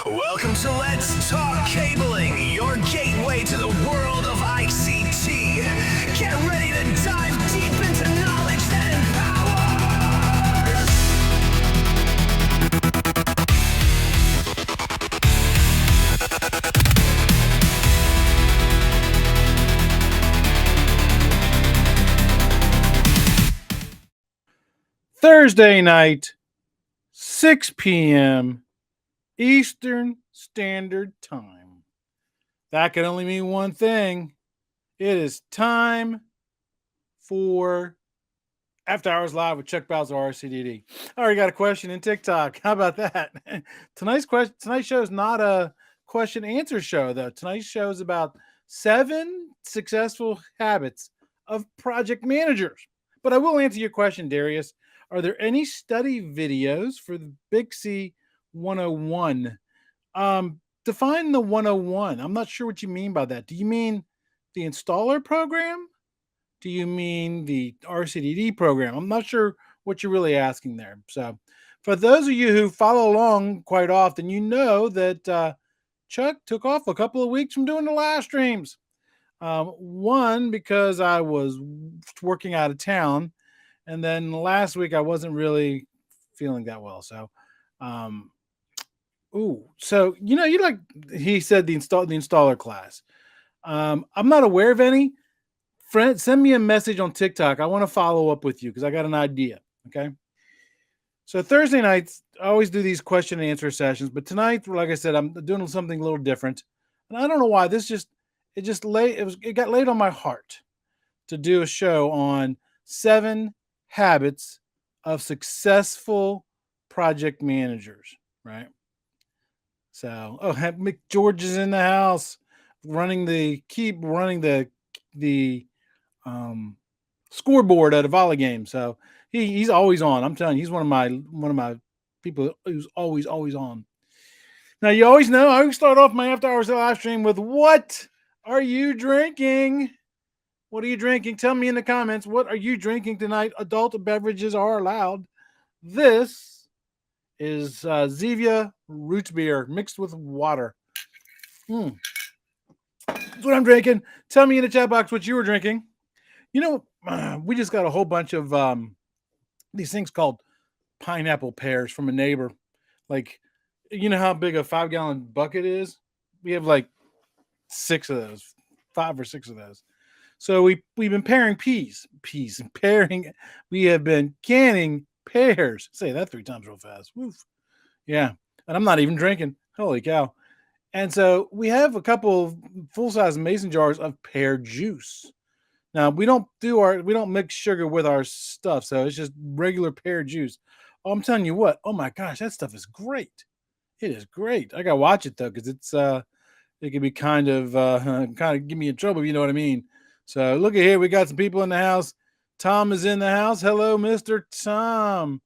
Welcome to Let's Talk Cabling, your gateway to the world of ICT. Get ready to dive deep into knowledge that empowers. Thursday night, 6 p.m. Eastern Standard Time. That can only mean one thing. It is time for After Hours Live with Chuck Bowser, RCDD. I already got a question in TikTok. How about that? Tonight's show is not a question answer show, though. Tonight's show is about 7 successful habits of project managers. But I will answer your question, Darius. Are there any study videos for the Big C 101? Define the 101. I'm not sure what you mean by that. Do you mean the installer program? Do you mean the RCDD program? I'm not sure what you're really asking there. So for those of you who follow along quite often, you know that Chuck took off a couple of weeks from doing the live streams. One, because I was working out of town. And then last week I wasn't really feeling that well. So, you like he said the installer class. I'm not aware of any. Friend, send me a message on TikTok. I want to follow up with you because I got an idea. Okay. So Thursday nights, I always do these question and answer sessions, but tonight, like I said, I'm doing something a little different. And I don't know why. It got laid on my heart to do a show on 7 habits of successful project managers, right? So, Mick George is in the house, running the scoreboard at a volley game. So he's always on. I'm telling you, he's one of my people who's always on. Now you always know I start off my after hours live stream with what are you drinking? What are you drinking? Tell me in the comments. What are you drinking tonight? Adult beverages are allowed. This is Zevia root beer mixed with water. That's what I'm drinking. Tell me in the chat box what you were drinking. You know, we just got a whole bunch of these things called pineapple pears from a neighbor. Like, you know how big a 5-gallon bucket is? We have like 6 of those, 5 or 6 of those. So we've been pairing peas and pairing. We have been canning pears. Say that 3 times real fast. Woof. Yeah. And I'm not even drinking. Holy cow. And so we have a couple of full-size mason jars of pear juice. Now we don't mix sugar with our stuff. So it's just regular pear juice. Oh, I'm telling you what. Oh my gosh, that stuff is great. It is great. I gotta watch it though, because it can be kind of get me in trouble, if you know what I mean. So look at here. We got some people in the house. Tom is in the house. Hello, Mr. Tom.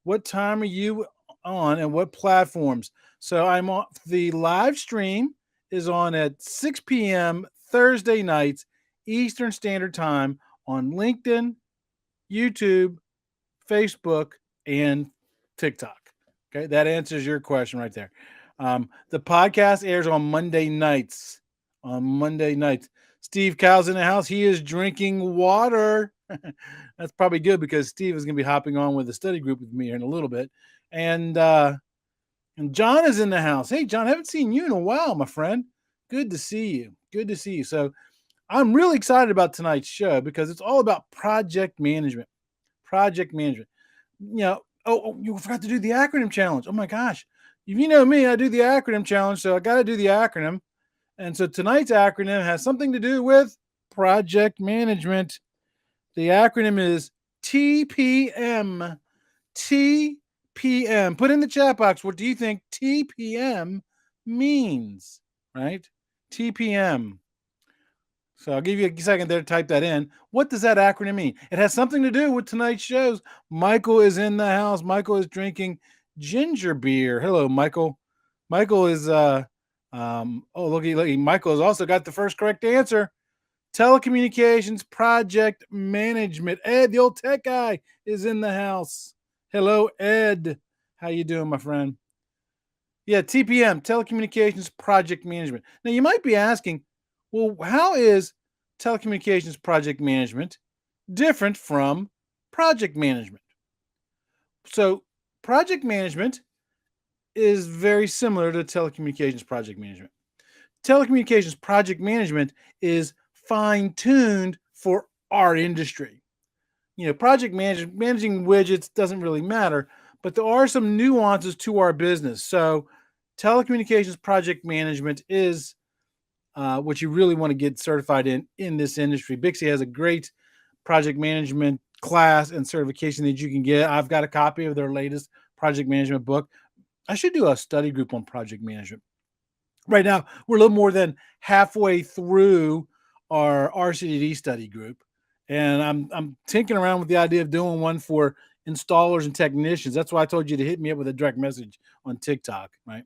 What time are you on and what platforms? So I'm on the live stream is on at 6 p.m. Thursday nights, Eastern Standard Time on LinkedIn, YouTube, Facebook, and TikTok. Okay, that answers your question right there. The podcast airs on Monday nights. Steve Cow's in the house. He is drinking water. That's probably good because Steve is going to be hopping on with the study group with me here in a little bit. And John is in the house. Hey, John, I haven't seen you in a while, my friend. Good to see you. So I'm really excited about tonight's show because it's all about project management. You know, you forgot to do the acronym challenge. Oh my gosh. You know me, I do the acronym challenge, so I got to do the acronym. And so tonight's acronym has something to do with project management. The acronym is TPM. TPM. Put in the chat box, what do you think TPM means? Right? TPM. So I'll give you a second there to type that in. What does that acronym mean? It has something to do with tonight's shows. Michael is in the house. Michael is drinking ginger beer. Hello, Michael. Michael is looky. Michael has also got the first correct answer. Telecommunications project management. Ed, the old tech guy, is in the house. Hello, Ed. How you doing, my friend? Yeah, TPM, Telecommunications Project Management. Now, you might be asking, well, how is telecommunications project management different from project management? So, project management is very similar to telecommunications project management. Telecommunications project management is fine tuned for our industry. Project managing widgets doesn't really matter, but there are some nuances to our business. So, telecommunications project management is what you really want to get certified in this industry. Bixie has a great project management class and certification that you can get. I've got a copy of their latest project management book. I should do a study group on project management. Right now, we're a little more than halfway through our RCDD study group, and I'm tinkering around with the idea of doing one for installers and technicians. That's why I told you to hit me up with a direct message on TikTok, right?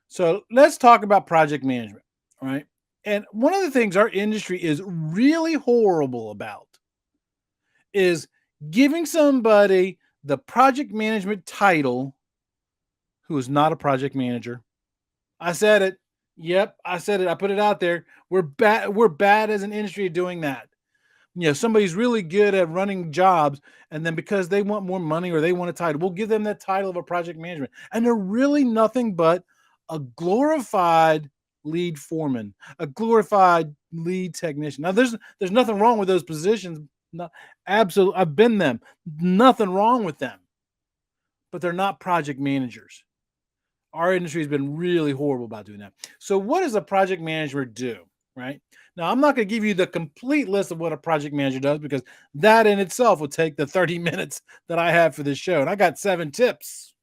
So let's talk about project management, right? And one of the things our industry is really horrible about is giving somebody the project management title who is not a project manager. I said it. Yep, I said it. I put it out there. We're bad. We're bad as an industry at doing that. Somebody's really good at running jobs, and then because they want more money or they want a title, we'll give them that title of a project management, and they're really nothing but a glorified lead foreman, a glorified lead technician. Now, there's nothing wrong with those positions. No, absolutely, I've been them. Nothing wrong with them, but they're not project managers. Our industry has been really horrible about doing that. So what does a project manager do, right? Now, I'm not going to give you the complete list of what a project manager does because that in itself will take the 30 minutes that I have for this show. And I got 7 tips.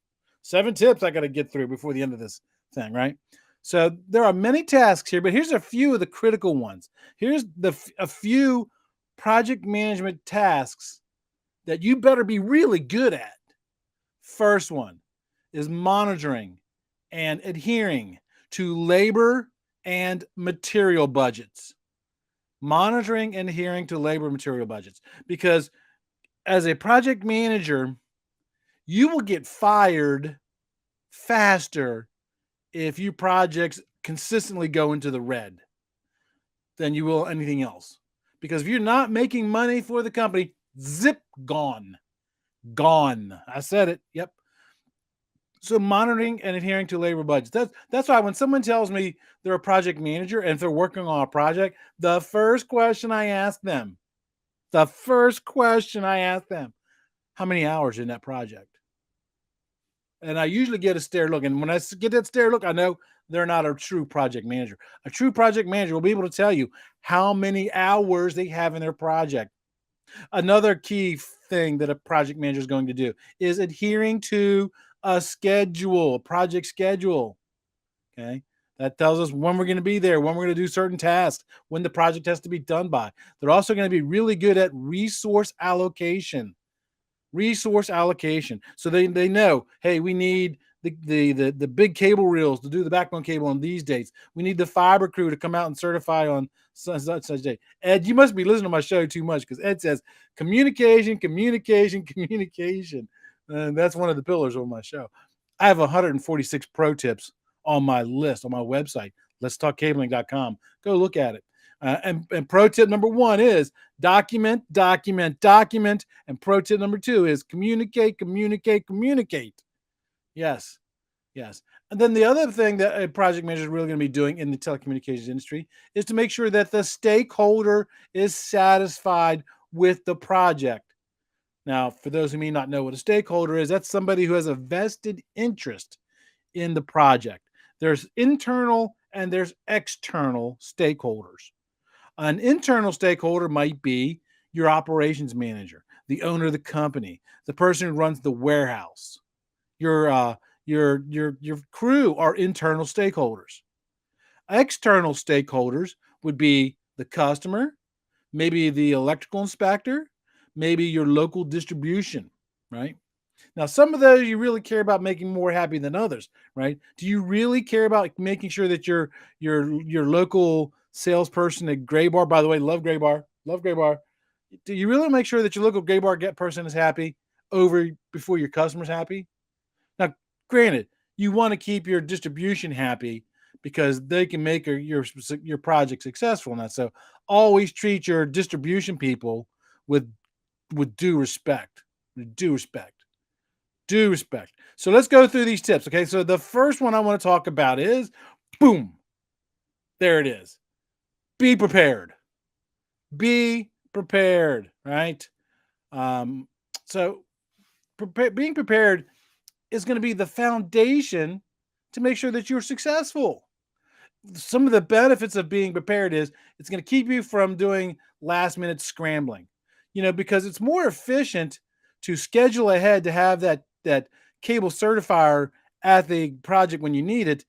7 tips I got to get through before the end of this thing, right? So there are many tasks here, but here's a few of the critical ones. Here's a few project management tasks that you better be really good at. First one is monitoring and adhering to labor and material budgets. Monitoring and adhering to labor and material budgets. Because as a project manager, you will get fired faster if your projects consistently go into the red than you will anything else. Because if you're not making money for the company, zip, gone. Gone. I said it. Yep. So monitoring and adhering to labor budgets. That's why when someone tells me they're a project manager and if they're working on a project, the first question I ask them, how many hours in that project? And I usually get a stare look. And when I get that stare look, I know they're not a true project manager. A true project manager will be able to tell you how many hours they have in their project. Another key thing that a project manager is going to do is adhering to a schedule, a project schedule. Okay. That tells us when we're going to be there, when we're going to do certain tasks, when the project has to be done by. They're also going to be really good at resource allocation. So they know, hey, we need the big cable reels to do the backbone cable on these dates. We need the fiber crew to come out and certify on such day. Ed, you must be listening to my show too much because Ed says communication. And that's one of the pillars of my show. I have 146 pro tips on my list on my website, letstalkcabling.com. Go look at it. And pro tip number 1 is document. And pro tip number 2 is communicate. Yes. And then the other thing that a project manager is really going to be doing in the telecommunications industry is to make sure that the stakeholder is satisfied with the project. Now, for those who may not know what a stakeholder is, that's somebody who has a vested interest in the project. There's internal and there's external stakeholders. An internal stakeholder might be your operations manager, the owner of the company, the person who runs the warehouse. Your crew are internal stakeholders. External stakeholders would be the customer, maybe the electrical inspector, maybe your local distribution, right? Now, some of those you really care about making more happy than others, right? Do you really care about making sure that your local salesperson at Gray Bar, by the way, love Gray Bar. Do you really make sure that your local Gray Bar person is happy before your customer's happy? Now, granted, you want to keep your distribution happy because they can make your project successful. And that, so always treat your distribution people with due respect, due respect, due respect. So let's go through these tips. Okay, so the first one I want to talk about is, boom, there it is. Be prepared. Be prepared. Right. So being prepared is going to be the foundation to make sure that you're successful. Some of the benefits of being prepared is it's going to keep you from doing last minute scrambling, because it's more efficient to schedule ahead to have that cable certifier at the project when you need it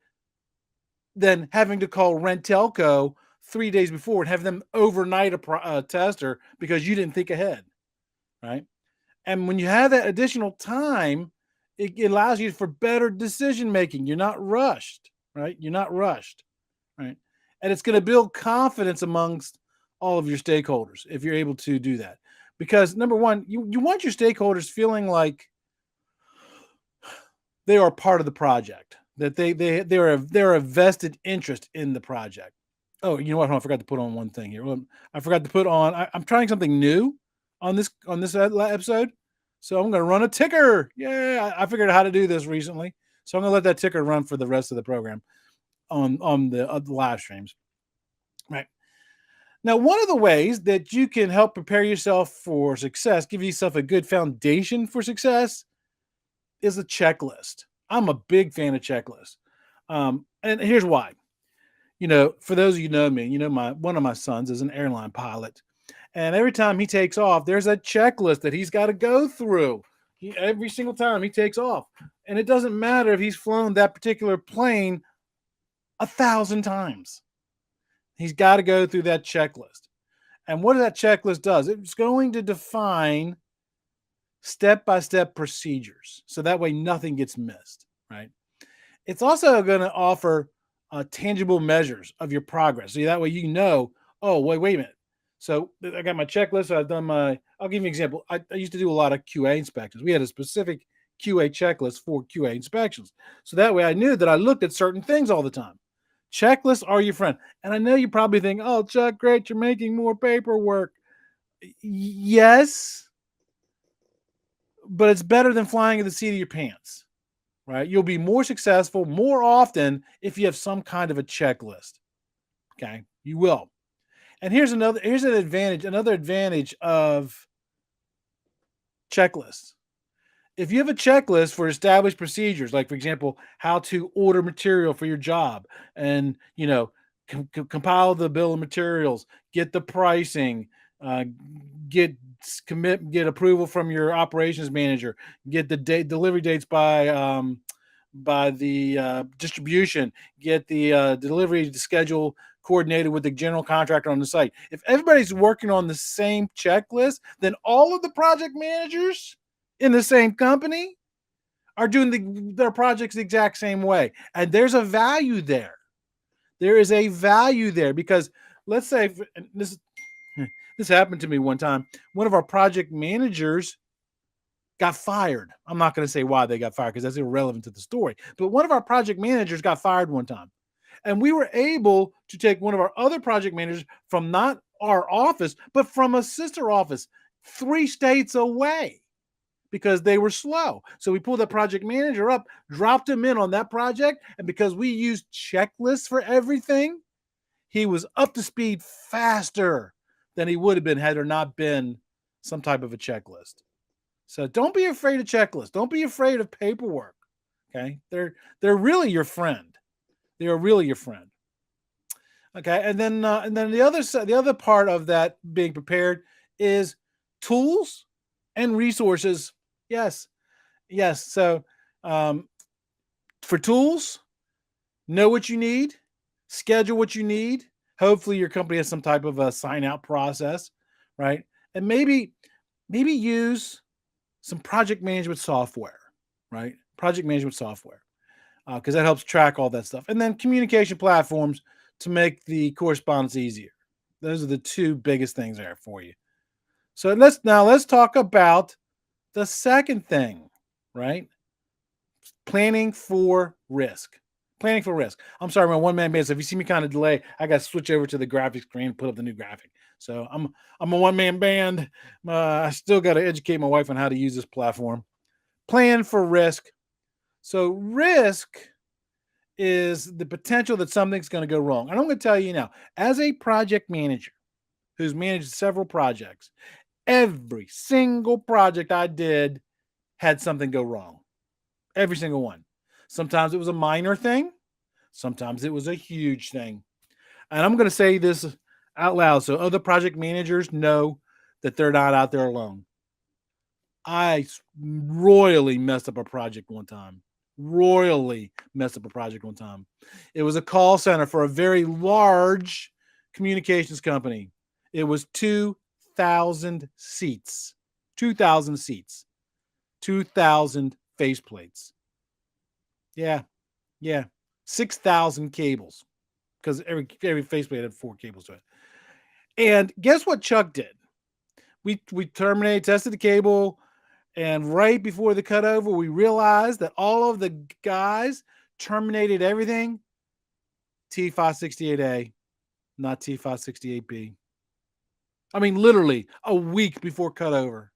than having to call Rent Telco 3 days before and have them overnight a tester because you didn't think ahead, right? And when you have that additional time, it allows you for better decision making. You're not rushed, right? You're not rushed, right? And it's going to build confidence amongst all of your stakeholders if you're able to do that. Because number one, you want your stakeholders feeling like they are part of the project, that they're a vested interest in the project. Oh, you know what? I forgot to put on one thing here. I forgot to put on. I'm trying something new on this episode, so I'm going to run a ticker. Yeah, I figured out how to do this recently, so I'm going to let that ticker run for the rest of the program on the live streams. Right now, one of the ways that you can help prepare yourself for success, give yourself a good foundation for success, is a checklist. I'm a big fan of checklists, and here's why. For those of you who know me, one of my sons is an airline pilot, and every time he takes off, there's a checklist that he's got to go through. Every single time he takes off, and it doesn't matter if he's flown that particular plane 1,000 times. He's got to go through that checklist. And what that checklist does, it's going to define step-by-step procedures, so that way nothing gets missed, right? It's also going to offer tangible measures of your progress. So that way oh, wait a minute. So I got my checklist. I've done I'll give you an example. I used to do a lot of QA inspections. We had a specific QA checklist for QA inspections. So that way I knew that I looked at certain things all the time. Checklists are your friend. And I know you probably think, oh, Chuck, great, you're making more paperwork. Yes, but it's better than flying at the seat of your pants. Right? You'll be more successful more often if you have some kind of a checklist. Okay, you will. And here's another advantage of checklists. If you have a checklist for established procedures, like for example, how to order material for your job, and compile the bill of materials, get the pricing, get approval from your operations manager, get the delivery dates by the distribution, get the delivery schedule coordinated with the general contractor on the site. If everybody's working on the same checklist, then all of the project managers in the same company are doing their projects the exact same way. And there's a value there. There is a value there because let's say this happened to me one time. One of our project managers got fired. I'm not going to say why they got fired because that's irrelevant to the story. But one of our project managers got fired one time. And we were able to take one of our other project managers from not our office, but from a sister office 3 states away because they were slow. So we pulled that project manager up, dropped him in on that project. And because we used checklists for everything, he was up to speed faster than he would have been had there not been some type of a checklist. So don't be afraid of checklists. Don't be afraid of paperwork. Okay. They're really your friend. They are really your friend. Okay. And then the other part of that being prepared is tools and resources. Yes. So for tools, know what you need, schedule what you need. Hopefully your company has some type of a sign out process, right? And maybe use some project management software, right? Project management software, because that helps track all that stuff. And then communication platforms to make the correspondence easier. Those are the 2 biggest things there for you. So let's talk about the second thing, right? Planning for risk. Planning for risk. I'm sorry, my one-man band. So if you see me kind of delay, I got to switch over to the graphic screen and put up the new graphic. So I'm a one-man band. I still got to educate my wife on how to use this platform. Plan for risk. So risk is the potential that something's going to go wrong. And I'm going to tell you now, as a project manager who's managed several projects, every single project I did had something go wrong. Every single one. Sometimes it was a minor thing. Sometimes it was a huge thing. And I'm going to say this out loud so other project managers know that they're not out there alone. I royally messed up a project one time. It was a call center for a very large communications company. It was 2,000 seats. 2,000 seats. 2,000 faceplates. Yeah. 6,000 cables because every faceplate had 4 cables to it. And guess what Chuck did? We tested the cable, and right before the cutover, we realized that all of the guys terminated everything T568A, not T568B. I mean, literally a week before cutover.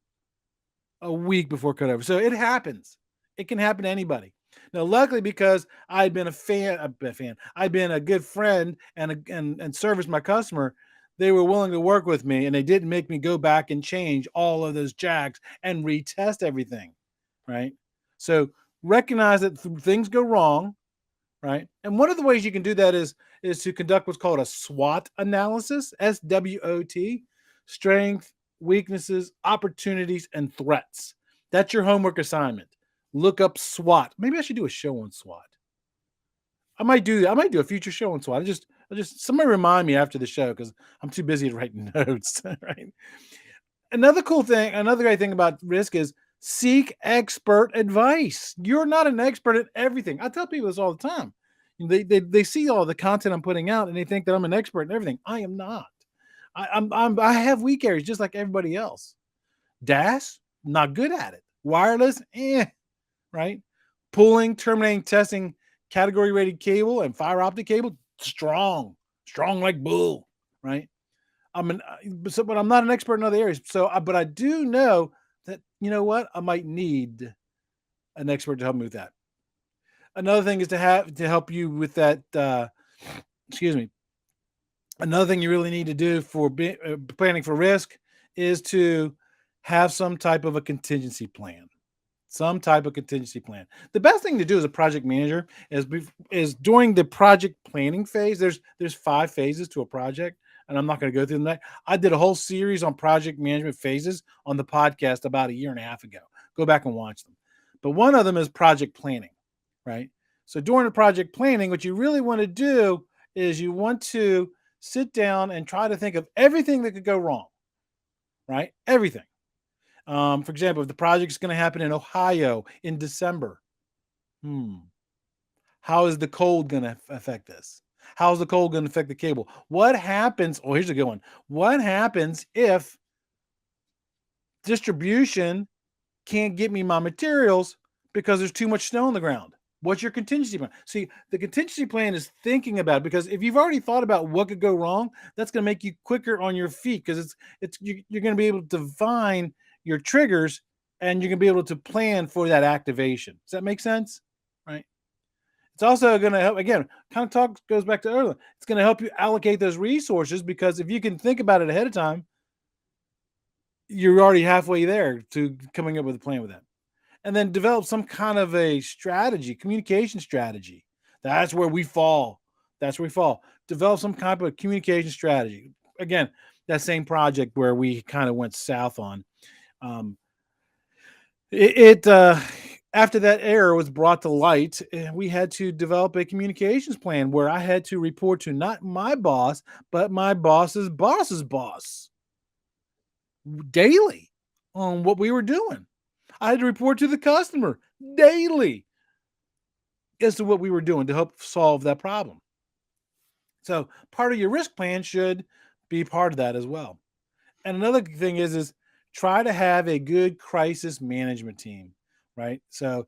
So it happens. It can happen to anybody. Now, luckily, because I'd been I'd been a good friend and serviced my customer, they were willing to work with me, and they didn't make me go back and change all of those jacks and retest everything, right? So recognize that things go wrong, right? And one of the ways you can do that is to conduct what's called a SWOT analysis, SWOT, strength, weaknesses, opportunities, and threats. That's your homework assignment. Look up SWOT. Maybe I should do a show on SWOT. I might do a future show on SWOT. I just somebody remind me after the show because I'm too busy to write notes. Right. Another great thing about risk is seek expert advice. You're not an expert at everything. I tell people this all the time. They see all the content I'm putting out and they think that I'm an expert in everything. I am not. I have weak areas just like everybody else. DAS, not good at it. Wireless, right? Pulling, terminating, testing category rated cable and fiber optic cable, strong like bull, right? But I'm not an expert in other areas. But I do know that, you know what? I might need an expert to help me with that. Another thing is to help you with that. Another thing you really need to do for planning for risk is to have some type of a contingency plan. The best thing to do as a project manager is during the project planning phase. There's 5 phases to a project, and I'm not going to go through them. I did a whole series on project management phases on the podcast about 1.5 years ago. Go back and watch them. But one of them is project planning, right? So during the project planning, what you really want to do is you want to sit down and try to think of everything that could go wrong, right? Everything. For example, if the project is going to happen in Ohio in December, how is the cold going to affect this? How is the cold going to affect the cable? What happens? Oh, here's a good one. What happens if distribution can't get me my materials because there's too much snow on the ground? What's your contingency plan? See, the contingency plan is thinking about it, because if you've already thought about what could go wrong, that's going to make you quicker on your feet, because you're going to be able to define your triggers, and you're going to be able to plan for that activation. Does that make sense? Right. It's also going to help, again, goes back to earlier. It's going to help you allocate those resources, because if you can think about it ahead of time, you're already halfway there to coming up with a plan with that. And then develop some kind of a strategy, communication strategy. That's where we fall. Develop some kind of a communication strategy. Again, that same project where we kind of went south on. After that error was brought to light, we had to develop a communications plan where I had to report to not my boss, but my boss's boss's boss daily on what we were doing. I had to report to the customer daily as to what we were doing to help solve that problem. So part of your risk plan should be part of that as well. And another thing is try to have a good crisis management team, right? So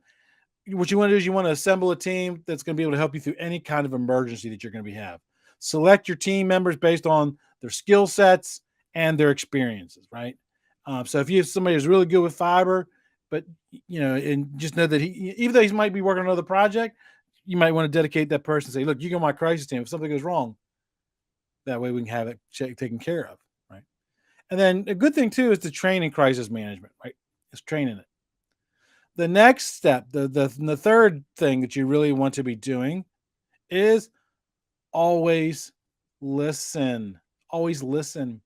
what you want to do is you want to assemble a team that's going to be able to help you through any kind of emergency that you're going to have. Select your team members based on their skill sets and their experiences, right? So if you have somebody who's really good with fiber, but and just know that even though he might be working on another project, you might want to dedicate that person and say, look, you go on my crisis team. If something goes wrong, that way we can have it taken care of, right? And then a good thing too is to train in crisis management, right? It's training it. The next step, the third thing that you really want to be doing is always listen. Always listen.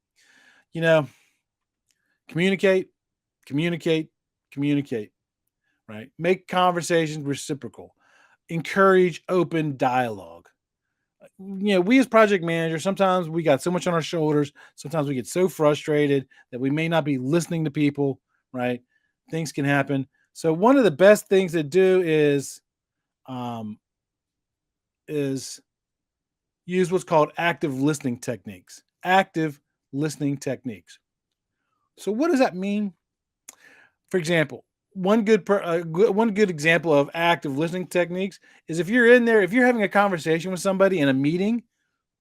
Communicate, communicate, communicate, right? Make conversations reciprocal. Encourage open dialogue. We as project managers, sometimes we got so much on our shoulders. Sometimes we get so frustrated that we may not be listening to people, right? Things can happen. So one of the best things to do is use what's called active listening techniques. Active listening techniques. So what does that mean? For example, one good example of active listening techniques is if you're having a conversation with somebody in a meeting,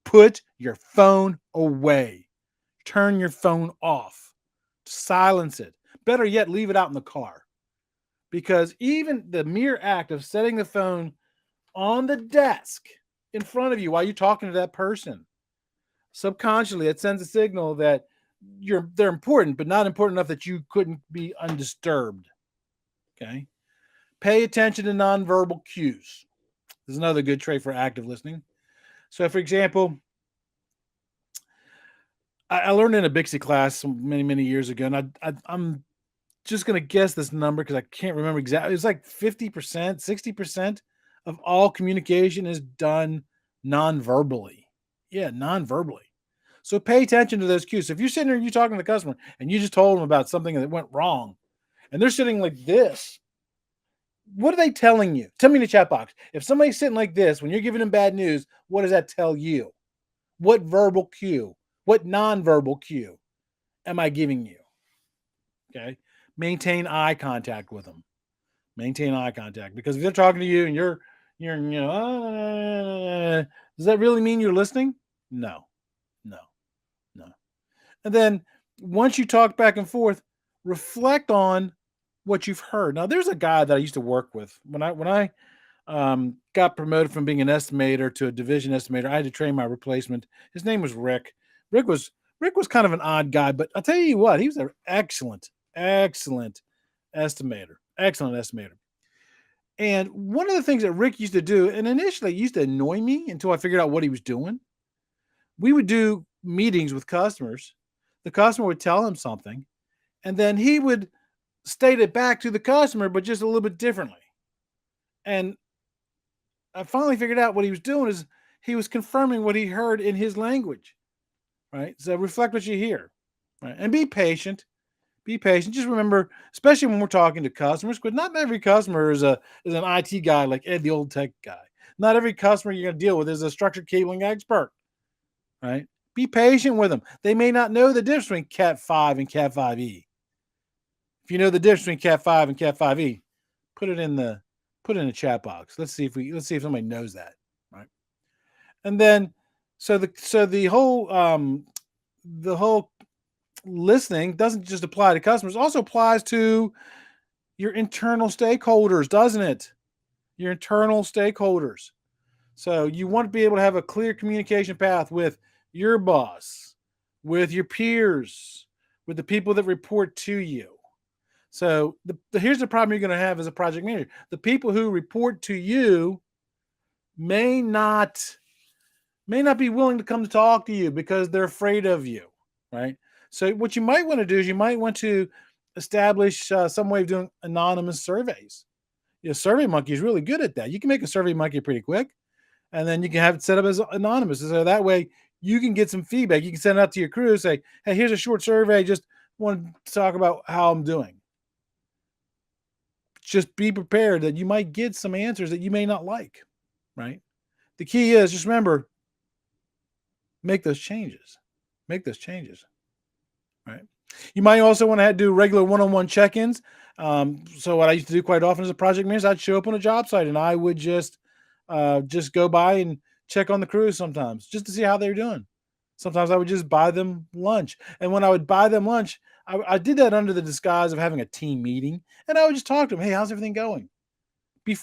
put your phone away. Turn your phone off. Silence it. Better yet, leave it out in the car. Because even the mere act of setting the phone on the desk in front of you while you're talking to that person, subconsciously it sends a signal that they're important, but not important enough that you couldn't be undisturbed. Okay. Pay attention to nonverbal cues. This is another good trait for active listening. So, for example, I learned in a Bixie class many, many years ago, and I'm just going to guess this number because I can't remember exactly. It's like 50%, 60% of all communication is done non-verbally. Yeah, non-verbally. So pay attention to those cues. So if you're sitting there and you're talking to the customer and you just told them about something that went wrong and they're sitting like this, what are they telling you? Tell me in the chat box. If somebody's sitting like this, when you're giving them bad news, what does that tell you? What verbal cue, what non-verbal cue am I giving you? Okay. Maintain eye contact with them. Maintain eye contact, because if they're talking to you and you're does that really mean you're listening? No. And then once you talk back and forth, reflect on what you've heard. Now, there's a guy that I used to work with when I got promoted from being an estimator to a division estimator. I had to train my replacement. His name was Rick. Rick was kind of an odd guy, but I'll tell you what, he was an excellent estimator. Excellent estimator. And one of the things that Rick used to do, and initially it used to annoy me until I figured out what he was doing. We would do meetings with customers. The customer would tell him something, and then he would state it back to the customer, but just a little bit differently. And I finally figured out what he was doing is he was confirming what he heard in his language, right? So reflect what you hear, right? And be patient. Be patient. Just remember, especially when we're talking to customers, because not every customer is an IT guy like Ed, the old tech guy. Not every customer you're going to deal with is a structured cabling expert, right? Be patient with them. They may not know the difference between Cat 5 and Cat 5e. If you know the difference between Cat 5 and Cat 5e, put it in the chat box. Let's see if somebody knows that, right? And then so the whole listening doesn't just apply to customers, it also applies to your internal stakeholders, doesn't it? Your internal stakeholders. So you want to be able to have a clear communication path with your boss, with your peers, with the people that report to you. So here's the problem you're going to have as a project manager. The people who report to you may not be willing to come to talk to you because they're afraid of you, right? So what you might want to do is you might want to establish some way of doing anonymous surveys. SurveyMonkey is really good at that. You can make a SurveyMonkey pretty quick, and then you can have it set up as anonymous. So that way you can get some feedback. You can send it out to your crew and say, hey, here's a short survey. Just want to talk about how I'm doing. Just be prepared that you might get some answers that you may not like, right? The key is just remember, make those changes. Make those changes, right? You might also want to do regular one-on-one check-ins. So what I used to do quite often as a project manager, I'd show up on a job site and I would just go by and check on the crews sometimes just to see how they're doing. Sometimes I would just buy them lunch. And when I would buy them lunch, I did that under the disguise of having a team meeting. And I would just talk to them. Hey, how's everything going? Be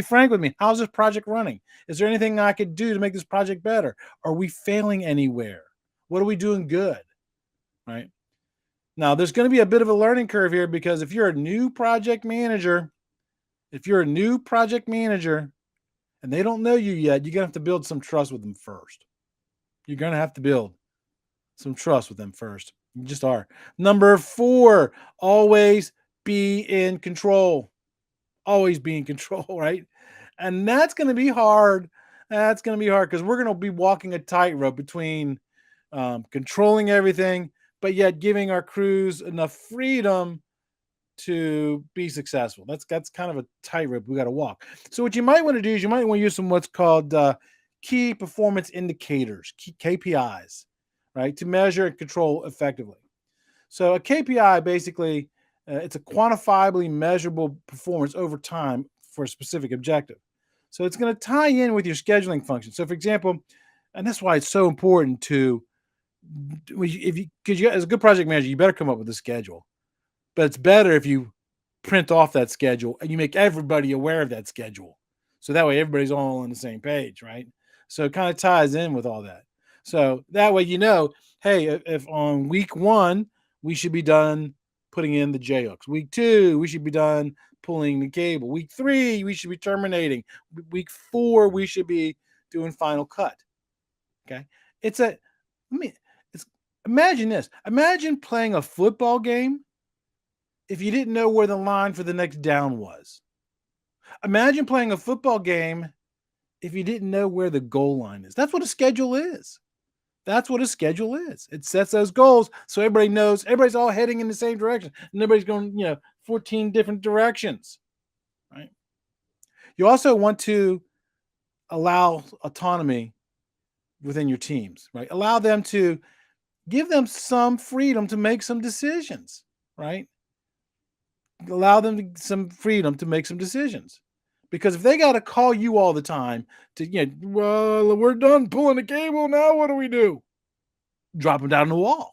frank with me. How's this project running? Is there anything I could do to make this project better? Are we failing anywhere? What are we doing good? Right. Now, there's going to be a bit of a learning curve here because if you're a new project manager, and they don't know you yet, you're going to have to build some trust with them first. You're going to have to build some trust with them first. You just are. Number 4, always be in control. Always be in control, right? And that's going to be hard. That's going to be hard because we're going to be walking a tightrope between controlling everything, but yet giving our crews enough freedom to be successful. That's kind of a tightrope we got to walk. So what you might want to do is you might want to use some what's called key performance indicators, KPIs, right, to measure and control effectively. So a KPI basically it's a quantifiably measurable performance over time for a specific objective. So it's going to tie in with your scheduling function. So for example, and that's why it's so important to because you as a good project manager, you better come up with a schedule. But it's better if you print off that schedule and you make everybody aware of that schedule. So that way everybody's all on the same page, right? So it kind of ties in with all that. So that way, hey, if on week 1, we should be done putting in the J hooks. Week 2, we should be done pulling the cable. Week 3, we should be terminating. Week 4, we should be doing final cut. Okay. Imagine this. Imagine playing a football game if you didn't know where the line for the next down was. Imagine playing a football game if you didn't know where the goal line is. That's what a schedule is. It sets those goals so everybody knows everybody's all heading in the same direction. And everybody's going, 14 different directions. Right. You also want to allow autonomy within your teams, right? Allow them to give them some freedom to make some decisions, right? Allow them some freedom to make some decisions. Because if they got to call you all the time to, well, we're done pulling the cable. Now what do we do? Drop them down the wall.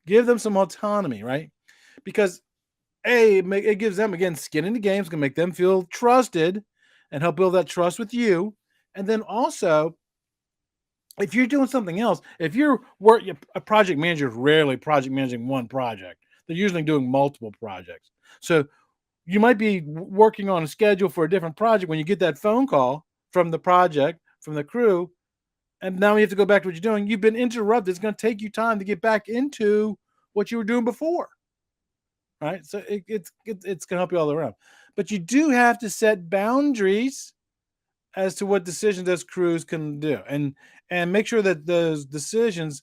Give them some autonomy, right? Because it gives them, again, skin in the game. It's going to make them feel trusted and help build that trust with you. And then also, if you're doing something else, if you're a project manager is rarely project managing one project. They're usually doing multiple projects. So you might be working on a schedule for a different project when you get that phone call from the project, from the crew, and now you have to go back to what you're doing. You've been interrupted. It's going to take you time to get back into what you were doing before. Right? So it's going to help you all around. But you do have to set boundaries as to what decisions those crews can do, and make sure that those decisions,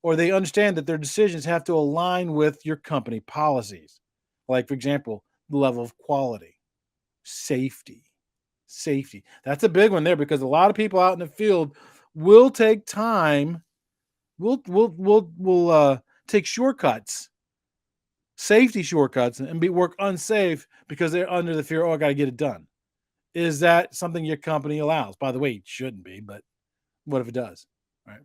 or they understand that their decisions have to align with your company policies. Like, for example, the level of quality, safety. That's a big one there because a lot of people out in the field will take time. We'll take shortcuts, safety shortcuts, and work unsafe because they're under the fear. Oh, I got to get it done. Is that something your company allows? By the way, it shouldn't be, but what if it does? Right.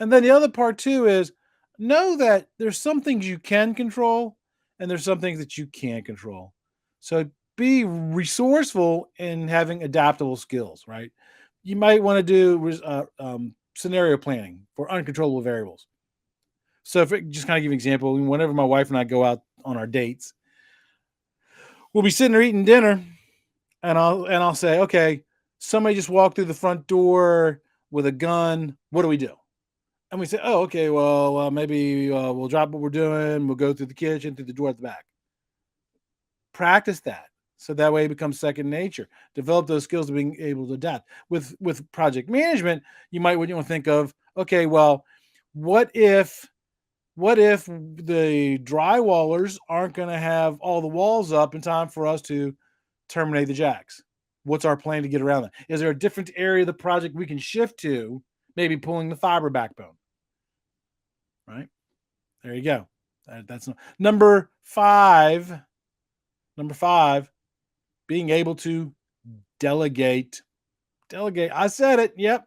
And then the other part too is know that there's some things you can control and there's some things that you can't control. So be resourceful in having adaptable skills, right? You might want to do scenario planning for uncontrollable variables. So just kind of give an example, whenever my wife and I go out on our dates, we'll be sitting there eating dinner. And I'll say, okay, somebody just walked through the front door with a gun. What do we do? And we say, oh, okay, well, maybe we'll drop what we're doing. We'll go through the kitchen, through the door at the back. Practice that. So that way it becomes second nature. Develop those skills of being able to adapt. With project management, you might want to think of, okay, well, what if the drywallers aren't going to have all the walls up in time for us to terminate the jacks? What's our plan to get around that? Is there a different area of the project we can shift to, maybe pulling the fiber backbone? Right? There you go. That's number five. Number five, being able to delegate. Delegate. I said it. Yep.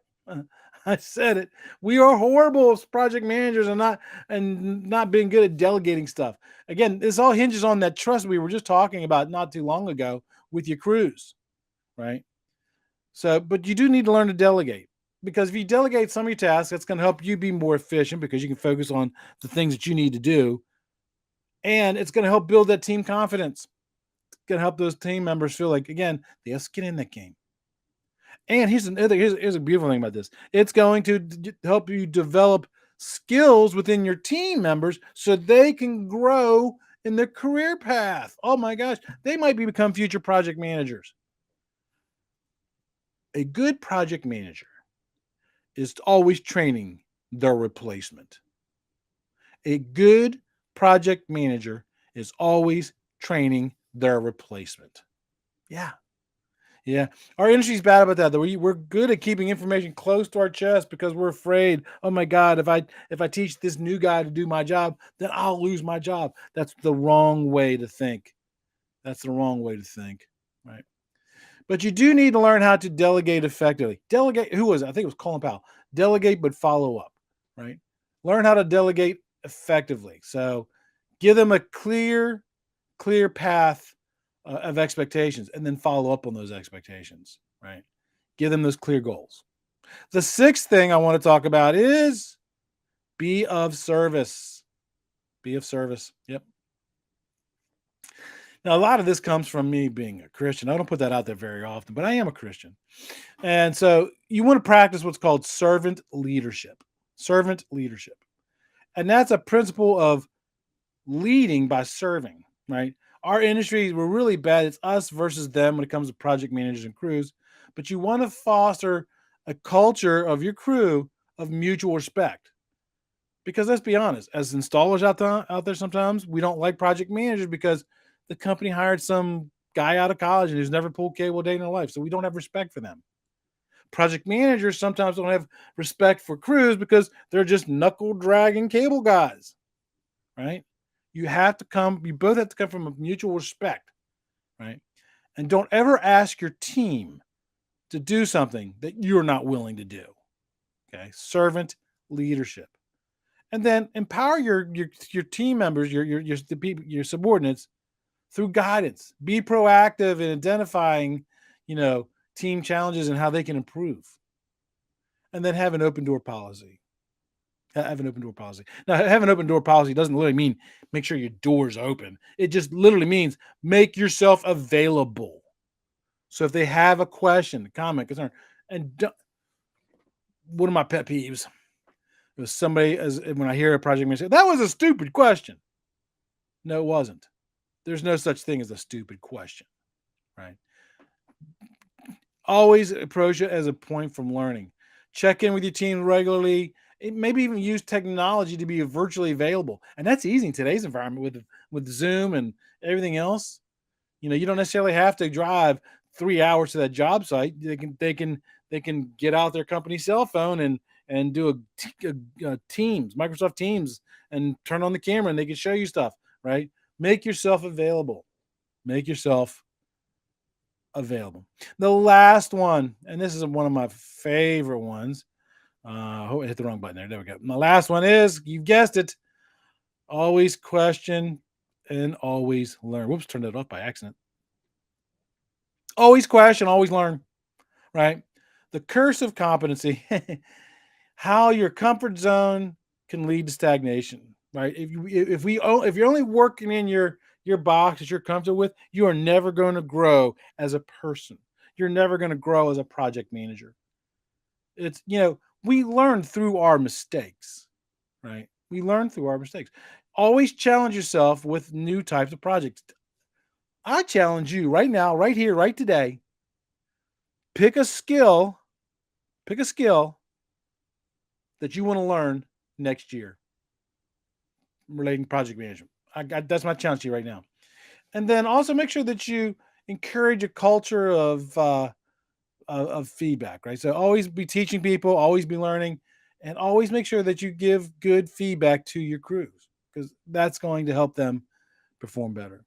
I said it. We are horrible as project managers and not being good at delegating stuff. Again, this all hinges on that trust we were just talking about not too long ago with your crews, right? So, but you do need to learn to delegate, because if you delegate some of your tasks, that's going to help you be more efficient because you can focus on the things that you need to do, and it's going to help build that team confidence. It's going to help those team members feel like, again, they have skin in that game. And here's a beautiful thing about this. It's going to help you develop skills within your team members so they can grow in their career path. Oh my gosh, they might become future project managers. A good project manager is always training their replacement. A good project manager is always training their replacement. Yeah. Yeah, our industry's bad about that. Though we're good at keeping information close to our chest because we're afraid. Oh my God, if I teach this new guy to do my job, then I'll lose my job. That's the wrong way to think. That's the wrong way to think, right? But you do need to learn how to delegate effectively. Delegate. Who was it? I think it was Colin Powell. Delegate, but follow up, right? Learn how to delegate effectively. So give them a clear path of expectations, and then follow up on those expectations, right? Give them those clear goals. The sixth thing I want to talk about is be of service. Be of service. Yep. Now, a lot of this comes from me being a Christian. I don't put that out there very often, but I am a Christian. And so you want to practice what's called servant leadership. Servant leadership. And that's a principle of leading by serving, right? Our industry, we're really bad. It's us versus them when it comes to project managers and crews. But you want to foster a culture of your crew of mutual respect. Because let's be honest, as installers out there, sometimes we don't like project managers because the company hired some guy out of college and who's never pulled cable a day in their life. So we don't have respect for them. Project managers sometimes don't have respect for crews because they're just knuckle dragging cable guys, right? You both have to come from a mutual respect, right? And don't ever ask your team to do something that you're not willing to do. Okay. Servant leadership. And then empower your team members, your subordinates through guidance. Be proactive in identifying, team challenges and how they can improve. And then have an open door policy. Have an open door policy. Now, have an open door policy doesn't literally mean make sure your door's open. It just literally means make yourself available. So if they have a question, comment, concern, one of my pet peeves was when I hear a project manager say, that was a stupid question. No, it wasn't. There's no such thing as a stupid question, right? Always approach it as a point from learning. Check in with your team regularly. Maybe even use technology to be virtually available. And that's easy in today's environment with Zoom and everything else. You don't necessarily have to drive 3 hours to that job site. They can get out their company cell phone and do a Teams, Microsoft Teams, and turn on the camera and they can show you stuff, right? Make yourself available. Make yourself available. The last one, and this is one of my favorite ones. I hit the wrong button there. There we go. My last one is, you guessed it, always question and always learn. Whoops, turned it off by accident. Always question, always learn, right? The curse of competency, how your comfort zone can lead to stagnation, right? If you're only working in your box that you're comfortable with, you are never going to grow as a person. You're never going to grow as a project manager. It's, we learn through our mistakes, right? We learn through our mistakes. Always challenge yourself with new types of projects. I challenge you right now, right here, right today. Pick a skill that you want to learn next year relating to project management. That's my challenge to you right now. And then also make sure that you encourage a culture of feedback, right? So always be teaching people, always be learning, and always make sure that you give good feedback to your crews. because that's going to help them perform better.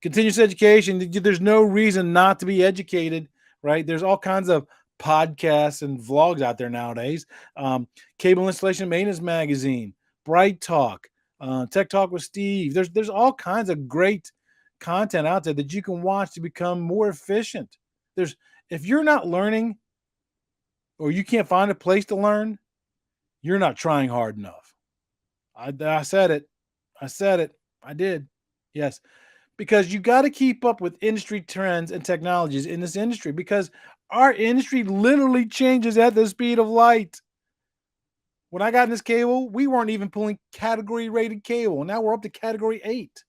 Continuous education, there's no reason not to be educated, right? There's all kinds of podcasts and vlogs out there nowadays. Cable Installation Maintenance Magazine, Bright Talk, Tech Talk with Steve. There's all kinds of great content out there that you can watch to become more efficient. If you're not learning or you can't find a place to learn, you're not trying hard enough. I said it. I did. Yes. Because you got to keep up with industry trends and technologies in this industry, because our industry literally changes at the speed of light. When I got in this cable, we weren't even pulling category rated cable. Now we're up to category 8.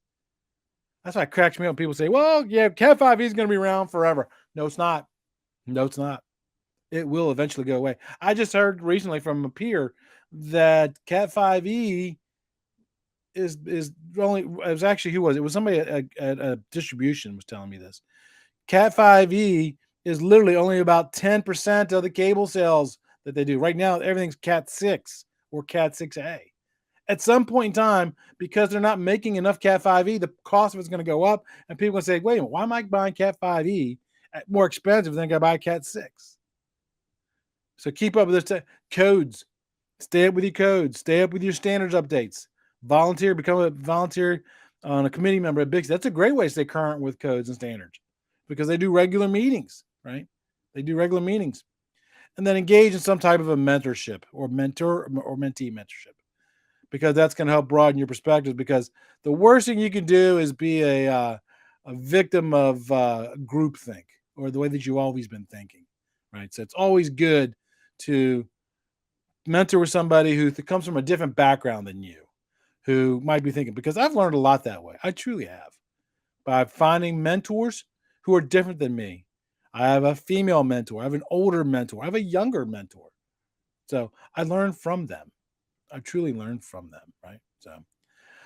That's why it cracks me up. People say, well, yeah, Cat 5e is going to be around forever. No, it's not. No, it's not. It will eventually go away. I just heard recently from a peer that Cat 5e is only, it was actually, who was it? It was somebody at a distribution was telling me this. Cat 5e is literally only about 10% of the cable sales that they do. Right now, everything's Cat 6 or Cat 6A. At some point in time, because they're not making enough Cat 5e, the cost of it's going to go up, and people will say, wait a minute, why am I buying Cat 5e at more expensive than I got to buy Cat 6? So keep up with this codes. Stay up with your codes. Stay up with your standards updates. Volunteer, become a volunteer on a committee member at Bixby. That's a great way to stay current with codes and standards, because they do regular meetings, right? They do regular meetings. And then engage in some type of a mentorship or mentor or mentee mentorship, because that's going to help broaden your perspectives. Because the worst thing you can do is be a victim of groupthink, or the way that you've always been thinking, right? So it's always good to mentor with somebody who comes from a different background than you, who might be thinking, because I've learned a lot that way. I truly have, by finding mentors who are different than me. I have a female mentor. I have an older mentor. I have a younger mentor. So I learn from them. I truly learned from them, right?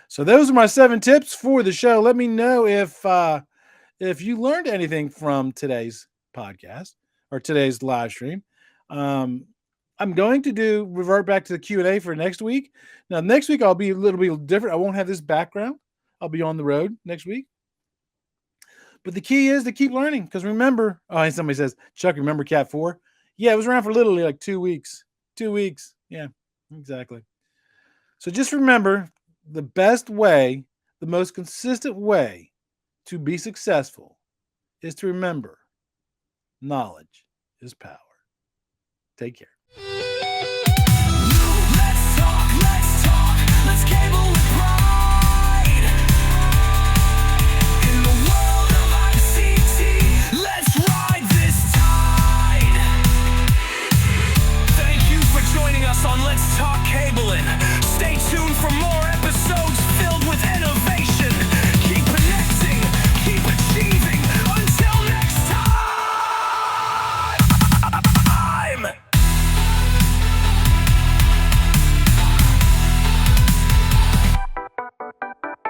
So those are my 7 tips for the show. Let me know if you learned anything from today's podcast or today's live stream. I'm going to revert back to the Q&A for next week. Now, next week I'll be a little bit different. I won't have this background. I'll be on the road next week. But the key is to keep learning, because remember, and somebody says, Chuck, remember Cat 4? Yeah, it was around for literally like 2 weeks. 2 weeks. Yeah, exactly. So just remember, the best way, the most consistent way to be successful is to remember, knowledge is power. Take care. Let's cable with pride. In the world of ICT, let's ride this tide. Thank you for joining us on Let's Talk Cabling. Stay tuned for more